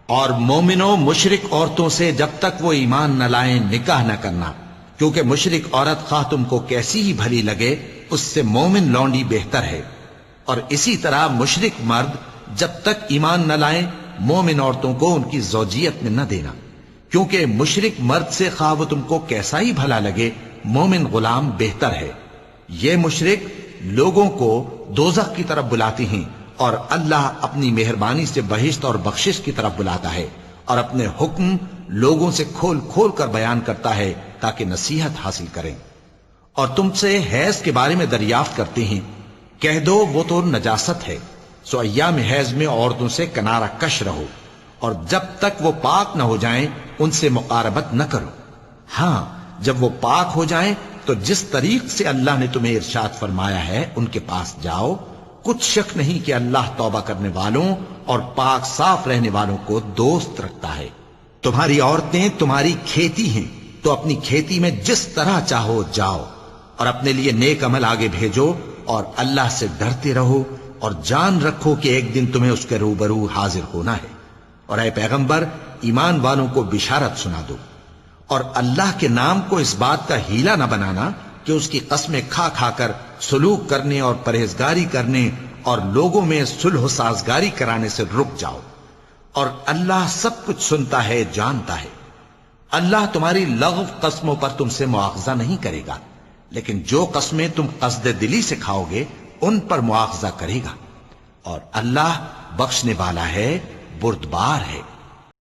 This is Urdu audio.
اور مومنوں مشرک عورتوں سے جب تک وہ ایمان نہ لائیں نکاح نہ کرنا، کیونکہ مشرک عورت خواہ تم کو کیسی ہی بھلی لگے اس سے مومن لونڈی بہتر ہے۔ اور اسی طرح مشرک مرد جب تک ایمان نہ لائیں مومن عورتوں کو ان کی زوجیت میں نہ دینا، کیونکہ مشرک مرد سے خواہ وہ تم کو کیسا ہی بھلا لگے مومن غلام بہتر ہے۔ یہ مشرک لوگوں کو دوزخ کی طرف بلاتی ہیں، اور اللہ اپنی مہربانی سے بہشت اور بخشش کی طرف بلاتا ہے، اور اپنے حکم لوگوں سے کھول کھول کر بیان کرتا ہے تاکہ نصیحت حاصل کریں۔ اور تم سے حیض کے بارے میں دریافت کرتے ہیں، کہہ دو وہ تو نجاست ہے، سو ایام حیض میں عورتوں سے کنارہ کش رہو، اور جب تک وہ پاک نہ ہو جائیں ان سے مقاربت نہ کرو۔ ہاں جب وہ پاک ہو جائیں تو جس طریق سے اللہ نے تمہیں ارشاد فرمایا ہے ان کے پاس جاؤ، کچھ شک نہیں کہ اللہ توبہ کرنے والوں اور پاک صاف رہنے والوں کو دوست رکھتا ہے۔ تمہاری عورتیں تمہاری کھیتی ہیں، تو اپنی کھیتی میں جس طرح چاہو جاؤ، اور اپنے لیے نیک عمل آگے بھیجو، اور اللہ سے ڈرتے رہو، اور جان رکھو کہ ایک دن تمہیں اس کے روبرو حاضر ہونا ہے۔ اور اے پیغمبر ایمان والوں کو بشارت سنا دو، اور اللہ کے نام کو اس بات کا ہیلا نہ بنانا کہ اس کی قسمیں کھا کھا کر سلوک کرنے اور پرہیزگاری کرنے اور لوگوں میں صلح و سازگاری کرانے سے رک جاؤ، اور اللہ سب کچھ سنتا ہے جانتا ہے۔ اللہ تمہاری لغو قسموں پر تم سے مواخذہ نہیں کرے گا، لیکن جو قسمیں تم قصد دلی سے کھاؤ گے ان پر مواخذہ کرے گا، اور اللہ بخشنے والا ہے، بردبار ہے۔